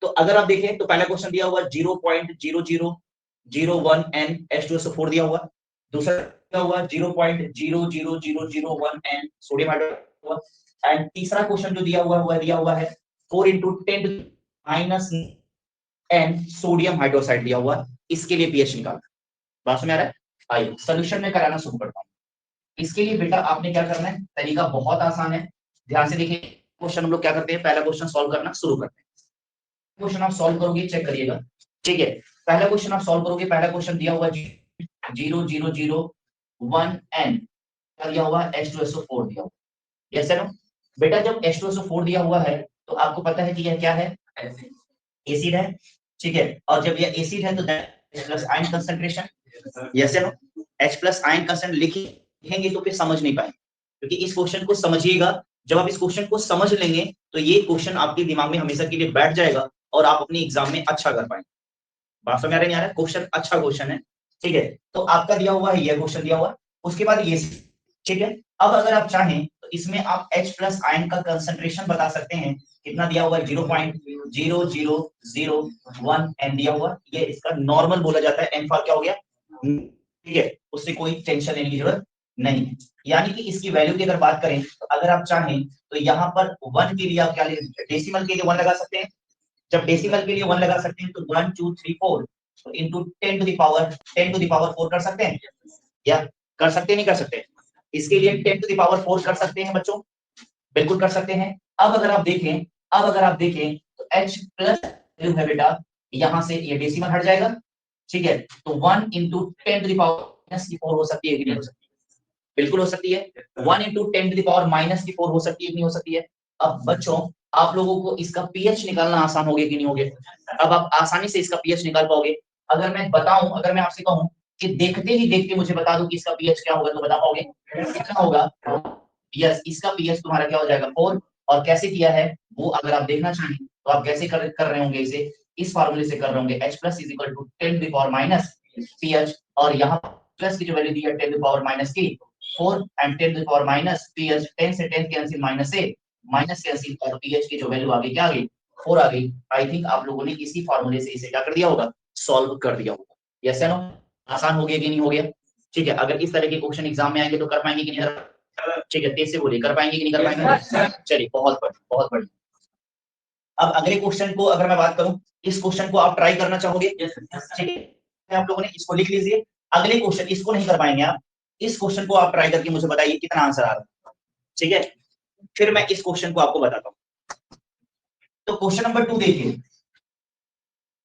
तो अगर आप देखें तो पहला क्वेश्चन दिया हुआ 0.0001 n H2SO4 दिया हुआ, दूसरा दिया हुआ 0.00001 n सोडियम हाइड्रोक्साइड, एंड तीसरा क्वेश्चन जो दिया हुआ है 4 into 10 minus n sodium hydroxide दिया हुआ, इसके लिए पीएच निकालना। बात समझ आ रहा है? आइए सॉल्यूशन में कराना शुरू करता हूं। इसके लिए बेटा आपने क्या करना है, तरीका बहुत आसान है, ध्यान से देखिए। क्वेश्चन हम लोग क्या करते हैं, पहला क्वेश्चन सॉल्व करना शुरू करते हैं। क्वेश्चन आप सॉल्व करोगे, चेक करिएगा, ठीक है। पहला क्वेश्चन आप सॉल्व करोगे, पहला क्वेश्चन दिया हुआ 0.001 n दिया हुआ H2SO4 दिया हुआ, यस है ना बेटा। जब H2SO4 दिया हुआ है तो आपको पता है कि यह क्या है, एसिड है, ठीक है। और जब यह एसिड है तो प्लस आयन कंसंट्रेशन, यस है ना। H प्लस आयन कंसंट्रेशन लिखेंगे तो फिर समझ नहीं पाएंगे, क्योंकि इस क्वेश्चन को समझिएगा। जब आप इस क्वेश्चन को समझ लेंगे तो ये क्वेश्चन आपके दिमाग में हमेशा के लिए बैठ जाएगा और आप अपनी एग्जाम में अच्छा कर पाएंगे। बात समझ आ रही है? क्वेश्चन अच्छा क्वेश्चन है, ठीक है। तो आपका दिया हुआ है, यह क्वेश्चन दिया हुआ, उसके बाद ये, ठीक है। अब अगर आप चाहें तो इसमें आप H प्लस आयन का कंसंट्रेशन बता सकते हैं, कितना दिया हुआ है 0.0001 n दिया हुआ, ये इसका नॉर्मल बोला जाता है, n फॉर क्या हो गया, ठीक है, उससे कोई टेंशन लेने की जरूरत नहीं है। यानी कि इसकी वैल्यू की अगर बात करें तो अगर आप चाहें तो यहाँ पर 1 के लिए आप क्या ले, डेसिमल के लिए 1 लगा सकते हैं। जब डेसिमल के लिए 1 लगा सकते हैं तो 1 2 3 4 तो इनटू 10 टू द पावर 4 कर सकते हैं, या कर सकते नहीं कर सकते, इसके लिए 10 टू द पावर 4 कर सकते हैं बच्चों, बिल्कुल कर सकते हैं। अब अगर आप देखें तो H प्लस वैल्यू है बेटा, यहां से ये डेसिमल हट जाएगा, ठीक है। तो 1 into 10 to the power minus की 4 हो सकती है कि नहीं हो सकती, बिल्कुल हो सकती है। 1 into 10 to the power minus की 4 हो सकती है कि नहीं हो सकती है। अब बच्चों आप लोगों को इसका पीएच निकालना आसान हो गया कि नहीं हो गया, अब आप आसानी से इसका पीएच निकाल पाओगे। अगर मैं बताऊं, अगर मैं आपसे कहूं कि देखते ही देखते मुझे बता दो कि इसका पीएच क्या होगा, तो बता पाओगे कितना होगा? यस, इसका पीएच तुम्हारा क्या हो जाएगा 4। और कैसे किया है वो अगर आप देखना चाहें तो आप कैसे कर रहे होंगे, इसे इस फार्मूले से कर रहे होंगे, H plus is equal to 10 to the power minus pH, और यहाँ प्लस की जो वैल्यू दी है 10 टू द पावर माइनस की 4 and 10 to the power minus pH, 10 से 10 कैंसिल, माइनस कैंसिल, और pH की जो वैल्यू आ गई, क्या आ गई 4 आ गई। आई थिंक आप लोगों ने इसी फार्मूले से इसे क्या कर दिया होगा, सॉल्व कर दिया होगा, यस है नो। आसान हो गया कि नहीं हो गया, ठीक है। अगर इस तरह के क्वेश्चन एग्जाम में आएंगे तो कर पाएंगे कि नहीं, ठीक है, तेज से बोलिए, कर पाएंगे कि नहीं कर पाएंगे, चलिए बहुत बढ़िया बहुत बढ़िया। अब अगले क्वेश्चन को अगर मैं बात करूं, इस क्वेश्चन को आप ट्राई करना चाहोगे, ठीक है, आप लोगों ने इसको लिख लीजिए। अगले क्वेश्चन, इसको नहीं कर पाएंगे आप, इस क्वेश्चन को आप ट्राई करके मुझे बताइए कितना आंसर आ रहा है, ठीक है। फिर मैं इस क्वेश्चन को आपको बताता हूं। तो क्वेश्चन नंबर 2 देखिए,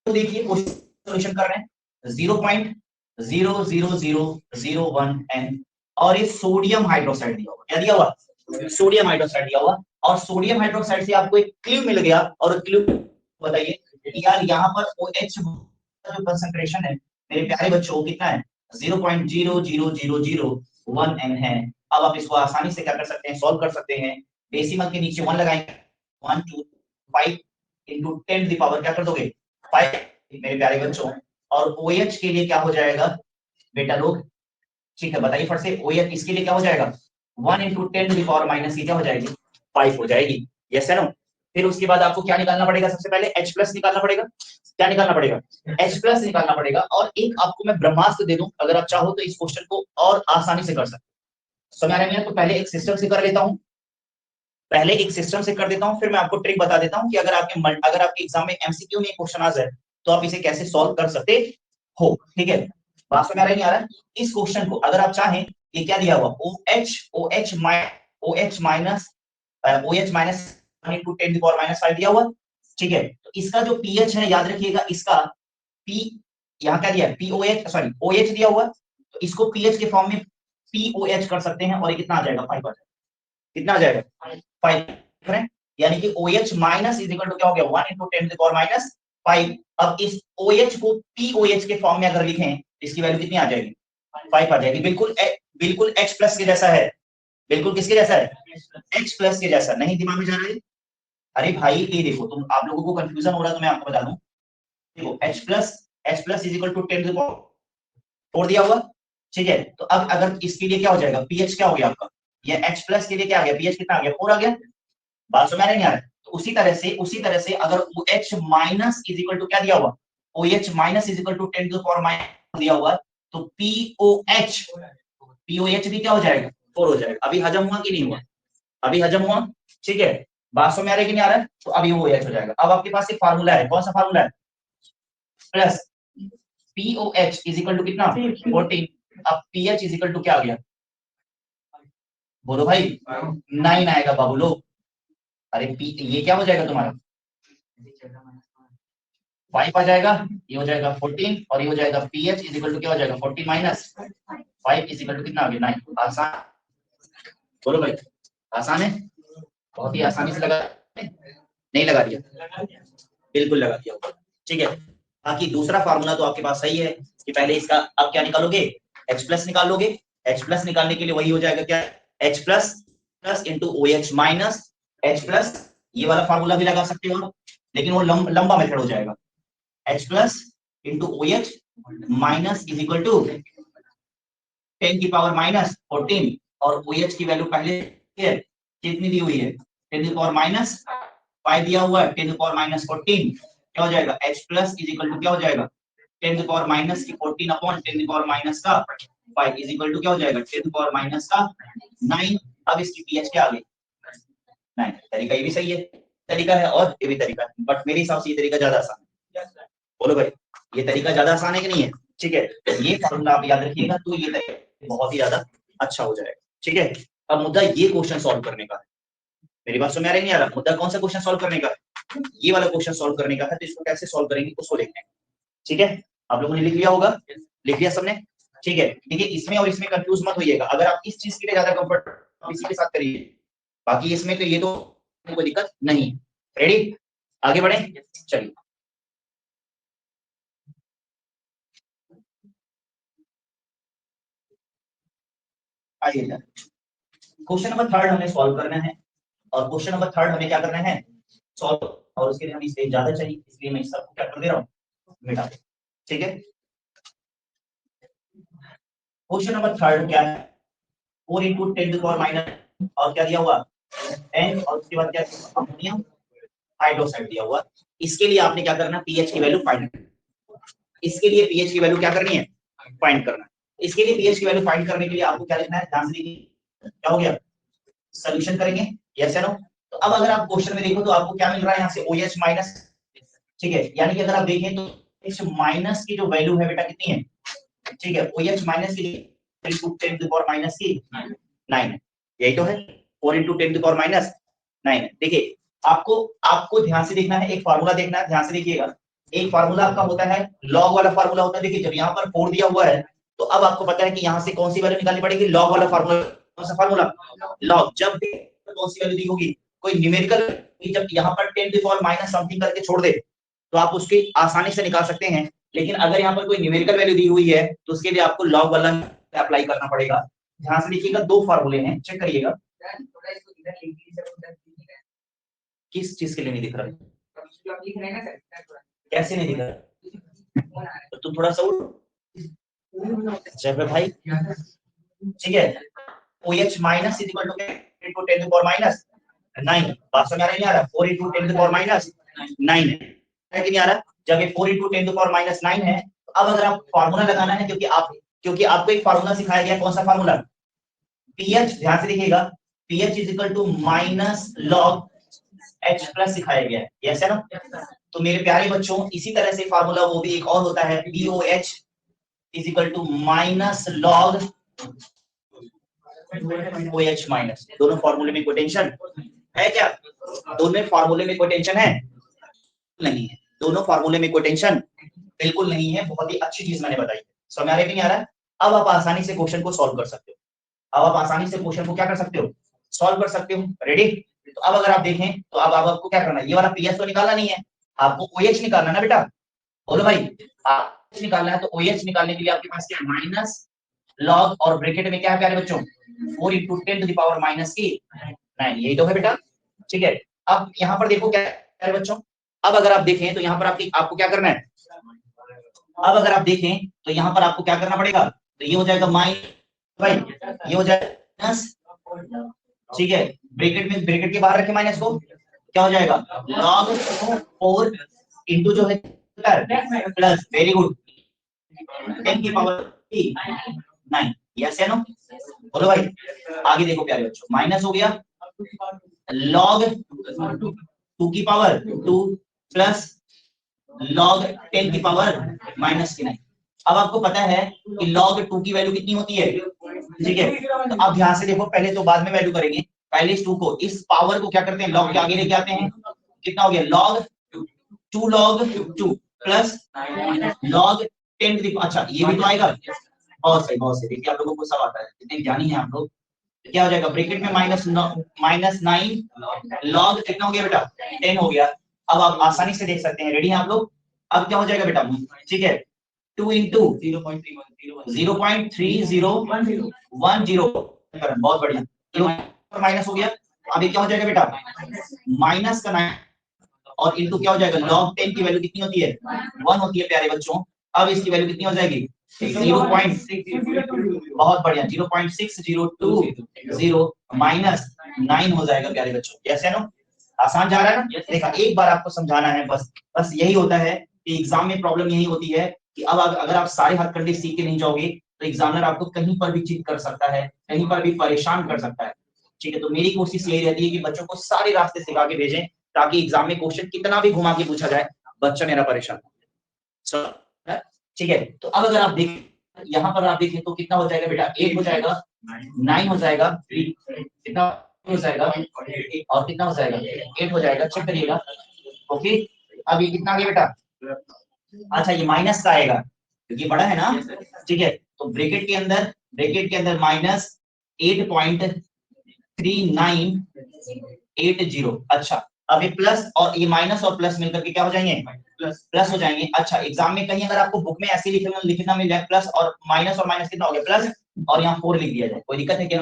क्वेश्चन सॉल्यूशन कर रहे हैं 0.00001 n, और ये सोडियम हाइड्रोक्साइड दिया हुआ, क्या दिया हुआ, सोडियम हाइड्रोक्साइड दिया हुआ। और सोडियम हाइड्रोक्साइड से आपको एक क्लू मिल गया, और क्लू बताइए यार, यहाँ पर OH का जो कंसंट्रेशन है मेरे प्यारे बच्चों कितना है, 0.00001 n है। अब आप इसको आसानी से क्या कर सकते हैं, सॉल्व कर सकते हैं। डेसिमल के नीचे 1 लगाएंगे, 1 2 5 into 10 की पावर क्या कर दोगे 5 मेरे प्यारे बच्चों। और OH के लिए क्या हो जाएगा बेटा लोग, ठीक है, बताइए फट से, OH इसके लिए क्या हो जाएगा 1 into 10 to the power minus की क्या हो जाएगी 5 हो जाएगी, यस है ना। फिर उसके बाद आपको क्या निकालना पड़ेगा, सबसे पहले H प्लस निकालना पड़ेगा, क्या निकालना पड़ेगा, H प्लस निकालना पड़ेगा। और एक आपको मैं ब्रह्मास्त्र दे दूं, अगर आप चाहो तो इस क्वेश्चन को और आसानी से कर सकते हैं, समझ आ रहा है। तो पहले एक सिस्टम से कर लेता हूं, फिर मैं आपको ट्रिक बता देता हूं कि अगर आपके एग्जाम में MCQ में क्वेश्चन आ जाए तो आप इसे कैसे सॉल्व कर सकते हो, ठीक है। बात समझ आ रहा है नहीं आ रहा है? इस क्वेश्चन को अगर आप चाहें, ये क्या दिया हुआ OH minus into 10 to the power minus 5 दिया हुआ, ठीक है। तो इसका जो pH है याद रखिएगा, इसका P यहाँ क्या दिया है OH दिया हुआ, तो इसको pH के फॉर्म में POH कर सकते हैं, और ये कितना आ जाएगा 5 आ जाएगा, कितना आ जाएगा 5, यानी कि OH minus is equal to क्या हो गया 1 into 10 to the power minus 5। अब इस OH को POH के फॉर्म में अगर लिखें, इसकी वैल्यू कितनी आ जाएगी 5 आ जाएगी, बिल्कुल H प्लस के जैसा है, बिल्कुल किसके जैसा है, H प्लस के जैसा। नहीं दिमाग में जा रहा है, अरे भाई ये देखो, तुम आप लोगों को कंफ्यूजन हो रहा है तो मैं आपको बता दूं, देखो H plus is equal to 10 to the power 4 दिया हुआ, ठीक है। तो अब अगर इसके लिए क्या हो जाएगा, pH क्या हो गया आपका, ये H प्लस के लिए क्या आ गया, pH कितना आ गया 4 आ गया। बात समझ आ रही है, तो उसी तरह से अगर OH minus is equal to क्या दिया हुआ, OH minus is equal to 10 to the power minus दिया हुआ, तो POH भी क्या हो जाएगा, 4 हो जाएगा। अभी हजम हुआ कि नहीं हुआ, अभी हजम हुआ, ठीक है, बात समझ में आ रहा है कि नहीं आ रहा है, तो अभी वो OH हो जाएगा। अब आपके पास एक फार्मूला है, कौन सा फार्मूला है, plus POH is equal to कितना 14, अब पीएच इज इक्वल टू क्या आ गया, बोलो भाई 9 आएगा बाबू लोग। अरे ये क्या हो जाएगा तुम्हारा 5 आ जाएगा, ये हो जाएगा 14 और ये हो जाएगा पीएच इज इक्वल टू क्या हो जाएगा 14 माइनस 5 इज इक्वल टू कितना आ गया 9। आसान, बोलो भाई आसान है, बहुत ही आसानी से लगा, नहीं लगा दिया, बिल्कुल लगा दिया, ठीक है। बाकी दूसरा फार्मूला तो आपके पास सही है कि पहले इसका अब क्या निकालोगे, H प्लस निकालोगे, H प्लस निकालने के लिए वही हो जाएगा क्या, H plus plus into OH minus H plus, ये वाला फार्मूला भी लगा सकते हो लेकिन वो लंबा मेथड हो जाएगा, H plus into OH minus is equal to 10 की पावर माइनस 14 और OH की वैल्यू पहले कितनी दी हुई है 10 की पावर माइनस 5 दिया हुआ है, 10 की पावर माइनस 14 क्या हो जाएगा H plus is equal to क्या हो जाएगा 10 की पावर माइनस की 14 अपॉन 10 की पावर माइनस का 5 इज इक्वल टू क्या हो जाएगा 10 की पावर माइनस का 9। अब इसकी पीएच क्या आ गई 9। तरीका ये भी सही है, तरीका है और ये भी तरीका है, बट मेरे हिसाब से ये तरीका ज्यादा आसान है, बोलो भाई ये तरीका ज्यादा आसान है कि नहीं है, ठीक है, ये फार्मूला आप याद रखिएगा तो ये तरीका बहुत ही ज्यादा अच्छा हो जाएगा, ठीक है। अब मुद्दा ये क्वेश्चन सॉल्व करने का है, मेरी बात समझ आ रही नहीं आ रहा, मुद्दा कौन सा क्वेश्चन सॉल्व करने का है, ये वाला क्वेश्चन सॉल्व करने का है, तो इसको कैसे सॉल्व करेंगे उसको देखते हैं, ठीक है। आप लोगों ने लिख लिया होगा, लिख लिया सबने, ठीक है, ठीक है। इसमें और इसमें कंफ्यूज मत होइएगा, अगर आप इस चीज के लिए ज्यादा कंफर्ट इसी के साथ करिए, बाकी इसमें तो ये तो कोई दिक्कत नहीं। रेडी, आगे बढ़े, चलिए आइए, क्वेश्चन नंबर 3 हमें सॉल्व करना है और क्वेश्चन नंबर 3 हमें क्या करना है सॉल्व, और उसके लिए हमें स्पेस ज्यादा चाहिए इसलिए मैं सबको क्या कर दे रहा हूँ मिटा दे, ठीक है। क्वेश्चन नंबर 3 क्या है, 4 इंटू 10 टू पावर माइनस और क्या दिया हुआ n और उसके बाद क्या अमोनियम हाइड्रोक्साइड दिया हुआ, इसके लिए आपने क्या करना पीएच की वैल्यू फाइंड करनी, इसके लिए पीएच की वैल्यू क्या करनी है फाइंड करना, इसके लिए पीएच की वैल्यू फाइंड करने के लिए आपको क्या लिखना है, ध्यान से देखिए क्या हो गया, सॉल्यूशन करेंगे, यस या नो। तो अब अगर आप क्वेश्चन में देखो तो आपको क्या मिल रहा है यहाँ से OH माइनस, ठीक है, यानी कि अगर आप देखें तो इस माइनस की जो वैल्यू है बेटा कितनी है, ठीक है, OH माइनस की 10 टू द पावर माइनस की 9 है, यही तो है 4 into 10 to the power minus 9 है। देखिए आपको आपको ध्यान से देखना है, एक फार्मूला देखना है, ध्यान से देखिएगा, एक फार्मूला आपका होता है लॉग वाला फार्मूला होता है, देखिए जब यहाँ पर 4 दिया हुआ है तो अब आपको पता है कि यहाँ से कौन सी वैल्यू निकालनी पड़ेगी, लॉग वाला फार्मूला, कौन सा फार्मूला लॉग, जब भी कौन सी वैल्यू दी होगी कोई न्यूमेरिकल, जब यहाँ पर 10 to the power minus something करके छोड़ दे तो आप उसकी आसानी से निकाल सकते हैं, लेकिन अगर यहाँ पर कोई न्यूमेरिकल वैल्यू दी हुई है तो उसके लिए आपको लॉग वाला अप्लाई करना पड़ेगा। ध्यान से देखिएगा, दो फार्मूले हैं, चेक करिएगा, किस चीज के लिए नहीं दिख रहा है, कैसे नहीं दिख रहा, तो तुम थोड़ा सा जय भाई, ठीक है, OH minus is equal to 10 to the power minus 9, बात समझ आ रहा है नहीं आ रहा, 4 into 10 to the power minus 9 है कि नहीं आ रहा, जब ये 4 into 10 to the power minus 9 है तो अब अगर आप फार्मूला लगाना है, क्योंकि आपको एक फार्मूला सिखाया गया, कौन सा फार्मूला, पीएच, ध्यान से देखिएगा, pH is equal to minus log H plus सिखाया गया है, यस है ना। तो मेरे प्यारे बच्चों इसी तरह से फार्मूला वो भी एक और होता है, POH is equal to minus log OH minus, दोनों फार्मूले में कोई टेंशन है क्या, दोनों फार्मूले में कोई टेंशन है नहीं है, दोनों फार्मूले में कोई टेंशन बिल्कुल नहीं है, बहुत ही अच्छी चीज मैंने बताई, समझ आ रहा है कि नहीं आ रहा है। अब आप आसानी से क्वेश्चन को सॉल्व कर सकते हो, अब आप आसानी से क्वेश्चन को क्या कर सकते हो सॉल्व कर सकते हो, रेडी। तो अब अगर आप देखें तो अब आपको क्या करना है, ये वाला पीएच तो निकालना नहीं है, आपको OH निकालना है ना बेटा, बोलो भाई OH निकालना है, तो OH निकालने के लिए आपके पास क्या है माइनस लॉग और ब्रैकेट में क्या है प्यारे बच्चों 4 into 10 to the power minus की 9, यही तो है बेटा, ठीक है। अब यहाँ पर देखो क्या है प्यारे बच्चों, अब अगर आप देखें तो यहाँ पर आपको क्या करना है, अब अगर आप देखें तो यहाँ पर आपको क्या करना पड़ेगा, तो ये हो जाएगा माइनस भाई, ये हो जाएगा माइनस, ठीक है, ब्रैकेट के बाहर रखे माइनस को, क्या हो जाएगा log 4 इंटू जो है प्लस, वेरी गुड, 10 की पावर 9, यस या नो, बोलो भाई। आगे देखो प्यारे बच्चों, माइनस हो गया log 2 की पावर 2 प्लस log 10 की पावर -9। अब आपको पता है कि log 2 की वैल्यू कितनी होती है, ठीक है। तो अब ध्यान से देखो, पहले तो बाद में वैल्यू करेंगे, पहले इस 2 को, इस पावर को क्या करते हैं, log के आगे लेके आते हैं, कितना हो गया log 2 log 2 प्लस log 10। अच्छा ये भी तो आएगा, बहुत सही बहुत सही। देखिए आप लोगों को सब आता है, इतने ज्ञानी हैं आप लोग। तो क्या हो जाएगा, ब्रैकेट में -9 log कितना हो गया बेटा 10 हो गया। अब आप आसानी से देख सकते हैं, रेडी हैं आप लोग। अब क्या हो जाएगा बेटा, ठीक है, 2 इंटू 0.3010, बहुत बढ़िया, माइनस हो गया। अब ये क्या हो जाएगा बेटा, माइनस का 9 और इंटू क्या हो जाएगा, log 10 की वैल्यू कितनी होती है 1 होती है प्यारे बच्चों। अब इसकी वैल्यू कितनी हो जाएगी 0.6, बहुत बढ़िया, 0.6020 -9 हो जाएगा प्यारे बच्चों, कैसे नो, आसान जा रहा है ना। देखा, एक बार आपको समझाना है, बस यही होता है कि एग्जाम में प्रॉब्लम यही होती है कि अब अगर आप सारे हथकंडे सीख के नहीं जाओगे तो एग्जामिनर आपको कहीं पर भी चीट कर सकता है, कहीं पर भी परेशान कर सकता है, ठीक है। तो मेरी कोशिश यही रहती है कि बच्चों को सारे रास्ते सिखा के भेजें, ताकि एग्जाम में क्वेश्चन कितना भी घुमा के पूछा जाए बच्चा मेरा परेशान, ठीक है। तो अब अगर आप देखें, यहाँ पर आप देखें तो कितना हो जाएगा बेटा, 8 हो जाएगा, 9 हो जाएगा, कितना हो जाएगा, और कितना हो जाएगा 8 हो जाएगा, चेक करिएगा। ओके, अब ये कितना आ गया बेटा, अच्छा ये माइनस का आएगा क्योंकि बड़ा है ना, ठीक है। तो ब्रैकेट के अंदर -8.3980। अच्छा, अब ये प्लस और ये माइनस और प्लस मिलकर के क्या हो जाएंगे, प्लस हो जाएंगे। अच्छा, एग्जाम में कहीं अगर आपको बुक में ऐसे लिखना मिल जाए, प्लस और माइनस कितना हो गया प्लस, और यहाँ 4 लिख दिया जाए, कोई दिक्कत है क्या?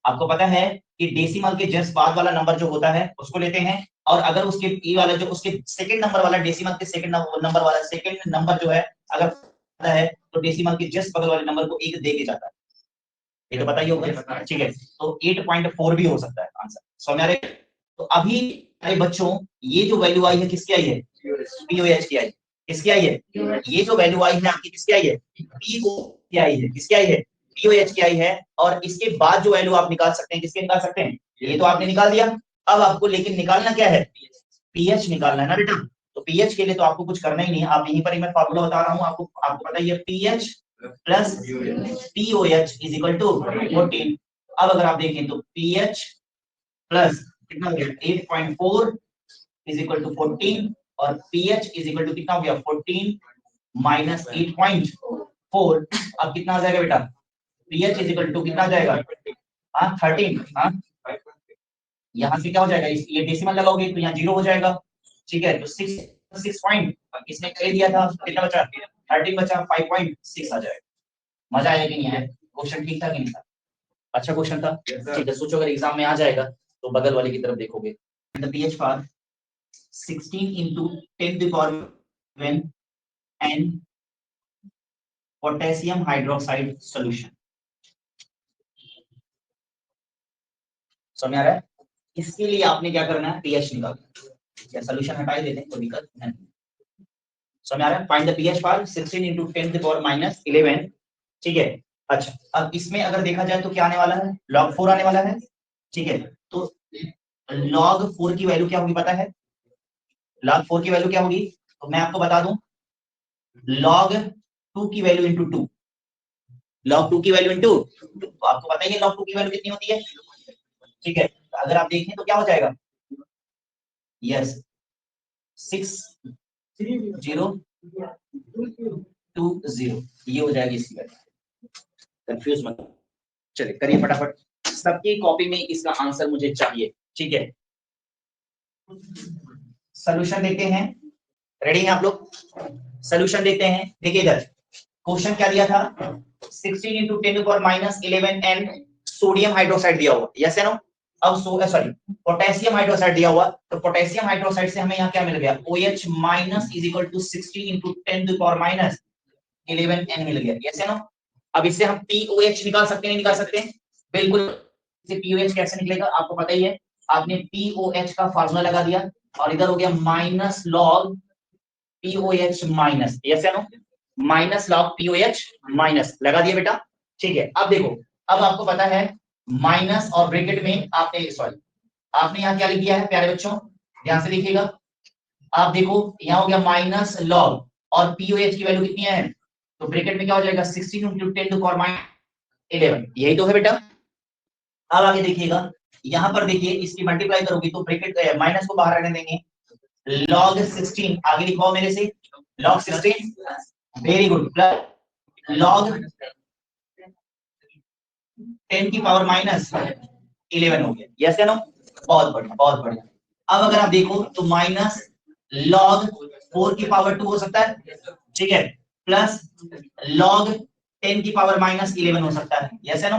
आपको पता है कि डेसिमल के जस्ट बाद वाला नंबर जो होता है उसको लेते हैं, और अगर उसके ई वाला जो उसके सेकंड नंबर वाला, डेसिमल के सेकंड नंबर वाला सेकंड नंबर जो है अगर पता है तो डेसिमल के जस्ट बगल वाले नंबर को 1 दे के जाता है, ये तो पता ही होगा, ठीक है। तो 8.4 भी हो सकता है आंसर, समझ आ रहे? तो अभी अरे बच्चों, ये जो वैल्यू आई है किसकी आई है, पीओएच की आई, किसकी आई है, ये जो वैल्यू आई है आपकी किसकी आई है, पीओ की आई है, किसकी आई है, पीओएच की आई है। और इसके बाद जो वैल्यू आप निकाल सकते हैं, किसके निकाल सकते हैं, ये तो आपने निकाल दिया। अब आपको लेकिन निकालना क्या है, पीएच निकालना है ना बेटा। तो पीएच के लिए तो आपको कुछ करना ही नहीं है, आप यहीं पर ही मैं फार्मूला बता रहा हूँ आपको पता ही है, pH plus pOH is equal to 14। अब अगर आप देखें तो पीएच प्लस कितना हो गया 8.4 इज इक्वल टू 14, और पीएच इज इक्वल टू कितना हो गया 14 माइनस 8.4। अब कितना आ जाएगा बेटा, पीएच इज इक्वल टू कितना आ जाएगा, हाँ 13, हाँ यहाँ से क्या हो जाएगा, ये डेसिमल लगाओगे तो यहाँ 0 हो जाएगा, ठीक है। तो 6 पॉइंट इसने कर दिया था, कितना बचा 13 बचा, 5.6 आ जाएगा। मजा आया कि नहीं आया, क्वेश्चन ठीक था कि नहीं था, अच्छा क्वेश्चन था, ठीक है। सोचो अगर एग्जाम में आ जाएगा तो बगल वाले की तरफ देखोगे, the pH for 16 into 10 to the power 7 and potassium hydroxide solution, समझ आ रहा है? इसके लिए आपने क्या करना है, पीएच निकालना, या सॉल्यूशन हटा ही देते हैं, कोई दिक्कत नहीं, समझ आ रहा है? Find the pH for 16 into 10 to the power -11, ठीक है। अच्छा, अब इसमें अगर देखा जाए तो क्या आने वाला है, log 4 आने वाला है, ठीक है। तो log 4 की वैल्यू क्या होगी पता है, log 4 की वैल्यू क्या होगी, तो मैं आपको बता दूं, log 2 की वैल्यू इंटू 2, log 2 की वैल्यू इंटू, तो आपको पता ही है log 2 की वैल्यू कितनी होती है, ठीक है। तो अगर आप देखें तो क्या हो जाएगा, यस 6020, ये हो जाएगी इसकी वैल्यू, कंफ्यूज मत, चलिए करिए फटाफट, सबकी कॉपी में इसका आंसर मुझे चाहिए, ठीक है। सॉल्यूशन देखते हैं, रेडी हैं आप लोग, सॉल्यूशन देखते हैं। देखिए इधर क्वेश्चन क्या दिया था, 16 into 10 to the power -11 and sodium hydroxide दिया हुआ, यस या नो। अब सॉरी पोटेशियम हाइड्रोक्साइड दिया हुआ, तो पोटेशियम हाइड्रोक्साइड से हमें यहाँ क्या मिल गया, OH minus is equal to 16 into 10 to the power -11 N मिल गया, यस या नो। अब इससे हम POH निकाल सकते हैं, नहीं निकाल सकते, बिल्कुल। POH कैसे निकलेगा आपको पता ही है, आपने POH का फार्मूला लगा दिया और इधर हो गया minus log POH minus, yes या no, minus log POH minus लगा दिया बेटा। ठीक है, अब देखो, अब आपको पता है माइनस और ब्रैकेट में आपने सॉरी आपने यहाँ क्या लिख दिया है प्यारे बच्चों, ध्यान से देखिएगा। आप देखो यहाँ हो गया माइनस लॉग और POH की वैल्यू कितनी है, तो ब्रैकेट में क्या हो जाएगा 16 × 10⁻11, यही तो है बेटा। अब आगे देखिएगा, यहाँ पर देखिए इसकी मल्टीप्लाई करोगे तो ब्रैकेट माइनस को बाहर रहने देंगे, log 16 आगे लिखवाओ मेरे से, log 16 very good, plus log 10 की पावर माइनस 11 हो गया, यस या नो, बहुत बढ़िया बहुत बढ़िया। अब अगर आप देखो तो माइनस log 4 की पावर 2 हो सकता है, ठीक है, प्लस log 10 की पावर माइनस 11 हो सकता है, यस या नो।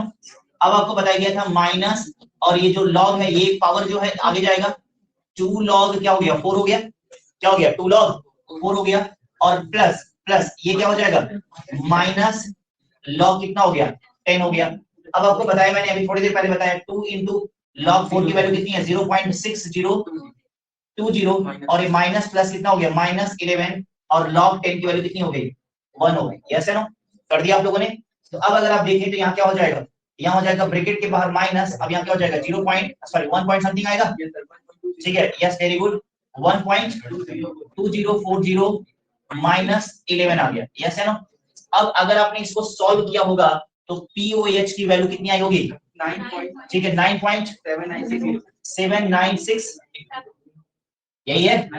अब आपको बताया गया था माइनस और ये जो log है ये पावर जो है आगे जाएगा, 2 log क्या हो गया 4 हो गया, क्या हो गया 2 log 4 हो गया, और प्लस प्लस ये क्या हो जाएगा माइनस log कितना हो गया 10 हो गया। अब आपको बताया मैंने अभी थोड़ी देर पहले बताया 2 × log 4 की वैल्यू कितनी है 0.6020 और ये माइनस प्लस कितना हो गया माइनस 11 और log 10 की वैल्यू कितनी हो गई 1 हो गई, यस है नो, कर दिया आप लोगों ने। तो अब अगर आप देखें तो यहाँ क्या हो जाएगा, यहाँ हो जाएगा ब्रैकेट के बाहर माइनस, अब यहाँ क्या हो जाएगा 1 पॉइंट समथिंग आएगा, ठीक है, यस वेरी गुड, 1.2040 माइनस 11 आ गया, यस है ना। अब अगर आपने इसको सॉल्व किया होगा तो POH की वैल्यू कितनी आई होगी, ठीक है 9.796, यही है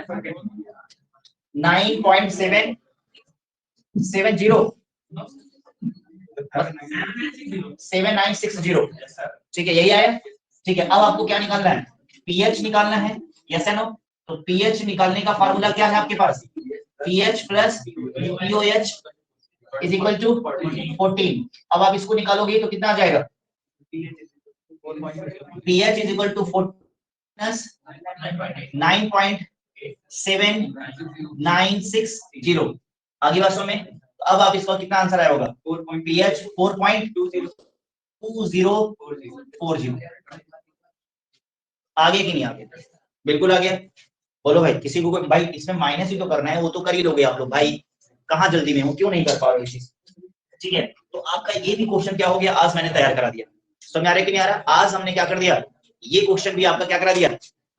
9.770, ठीक है यही आया, ठीक है। अब आपको क्या निकालना है, पीएच निकालना है, यस है नो। तो पीएच निकालने का फार्मूला क्या है आपके पास, pH plus POH is equal to 14। अब आप इसको निकालोगे तो कितना आ जाएगा, pH is equal to 14 plus 9.7960, आगे बात में। अब आप इसका कितना आंसर आया होगा, पीएच 4.2040, आगे कि नहीं आगे, बिल्कुल आगे। बोलो भाई, किसी को भाई इसमें माइनस ही तो करना है, वो तो कर ही लोगे आप लोग भाई, कहाँ जल्दी में हो, क्यों नहीं कर पा रहे चीज, ठीक है। तो आपका ये भी क्वेश्चन क्या हो गया, आज मैंने तैयार करा दिया, समझ आ रहा है कि नहीं आ रहा, आज हमने क्या कर दिया, ये क्वेश्चन भी आपका क्या करा दिया,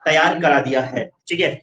तैयार करा दिया है, ठीक है।